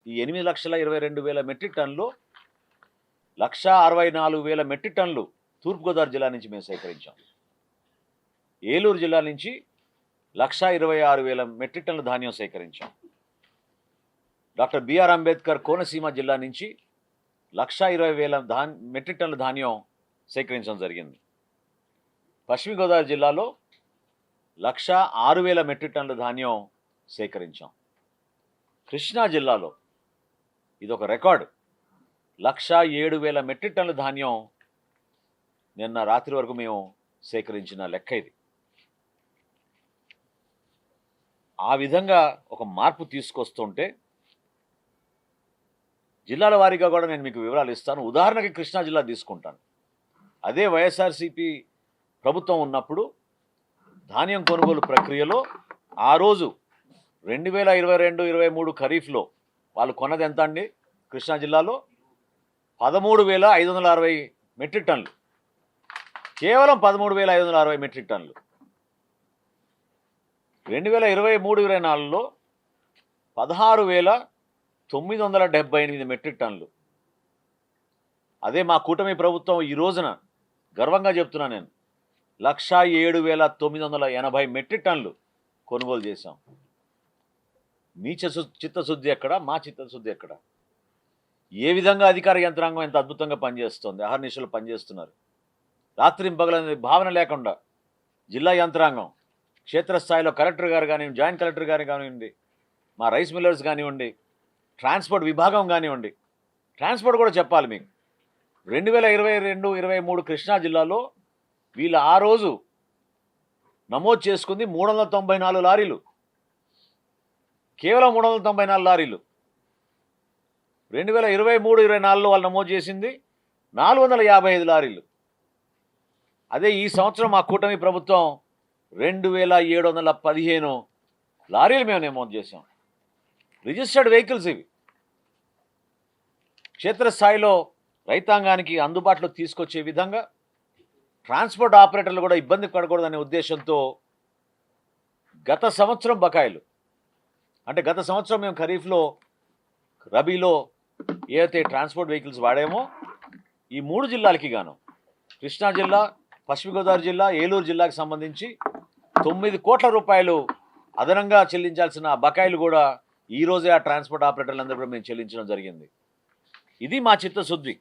ఈ 8,22,000 మెట్రిక్ టన్నులు 1,64,000 మెట్రిక్ టన్నులు తూర్పుగోదావరి జిల్లా నుంచి మేము సేకరించాం. ఏలూరు జిల్లా నుంచి 1,26,000 మెట్రిక్ టన్నుల ధాన్యం సేకరించాం. డాక్టర్ బిఆర్ అంబేద్కర్ కోనసీమ జిల్లా నుంచి 1,20,000 మెట్రిక్ టన్నుల ధాన్యం సేకరించడం జరిగింది. పశ్చిమ గోదావరి జిల్లాలో 1,06,000 మెట్రిక్ టన్నుల ధాన్యం సేకరించాం. కృష్ణా జిల్లాలో ఇదొక రికార్డు, 1,07,000 మెట్రిక్ టన్నుల ధాన్యం నిన్న రాత్రి వరకు మేము సేకరించిన లెక్క ఇది. ఆ విధంగా ఒక మార్పు తీసుకొస్తుంటే జిల్లాల వారీగా కూడా నేను మీకు వివరాలు ఇస్తాను. ఉదాహరణకి కృష్ణా జిల్లా తీసుకుంటాను. అదే వైఎస్ఆర్సీపీ ప్రభుత్వం ఉన్నప్పుడు ధాన్యం కొనుగోలు ప్రక్రియలో ఆ రోజు 2022-23 ఖరీఫ్లో వాళ్ళు కొన్నది ఎంత అండి? కృష్ణా జిల్లాలో 13,560 మెట్రిక్ టన్నులు, కేవలం 13,560 మెట్రిక్ టన్నులు. 2023-24లో 16,978 మెట్రిక్ టన్నులు. అదే మా కూటమి ప్రభుత్వం ఈ రోజున గర్వంగా చెప్తున్నా నేను 1,07,980 మెట్రిక్ టన్నులు కొనుగోలు చేశాం. మీ చిత్తశుద్ధి ఎక్కడ? మా చిత్తశుద్ధి ఎక్కడ? ఏ విధంగా అధికార యంత్రాంగం ఎంత అద్భుతంగా పనిచేస్తుంది, అహర్నిశలు పనిచేస్తున్నారు. రాత్రింపగలనే భావన లేకుండా జిల్లా యంత్రాంగం క్షేత్రస్థాయిలో కలెక్టర్ గారు కానివ్వండి, జాయింట్ కలెక్టర్ గారు కానివ్వండి, మా రైస్ మిల్లర్స్ కానివ్వండి, ట్రాన్స్పోర్ట్ విభాగం కానివ్వండి. ట్రాన్స్పోర్ట్ కూడా చెప్పాలి మీకు. 2022-23 కృష్ణా జిల్లాలో వీళ్ళు ఆ రోజు నమోదు చేసుకుంది 394 లారీలు, కేవలం 394 లారీలు. 2023-24లో వాళ్ళు నమోదు చేసింది 455 లారీలు. అదే ఈ సంవత్సరం మా కూటమి ప్రభుత్వం 2,715 లారీలు మేము నమోదు చేసాం. రిజిస్టర్డ్ వెహికల్స్ ఇవి. క్షేత్రస్థాయిలో రైతాంగానికి అందుబాటులో తీసుకొచ్చే విధంగా ట్రాన్స్పోర్ట్ ఆపరేటర్లు కూడా ఇబ్బంది పడకూడదనే ఉద్దేశంతో గత సంవత్సరం బకాయిలు, అంటే గత సంవత్సరం మేము ఖరీఫ్లో రబీలో ఏదైతే ట్రాన్స్పోర్ట్ వెహికల్స్ వాడామో ఈ 3 జిల్లాలకి గాను కృష్ణా జిల్లా, పశ్చిమ గోదావరి జిల్లా, ఏలూరు జిల్లాకు సంబంధించి 9 కోట్ల రూపాయలు అదనంగా చెల్లించాల్సిన బకాయిలు కూడా ఈరోజే ఆ ట్రాన్స్పోర్ట్ ఆపరేటర్లందరూ కూడా మేము చెల్లించడం జరిగింది. ఇది మా చిత్తశుద్ధి.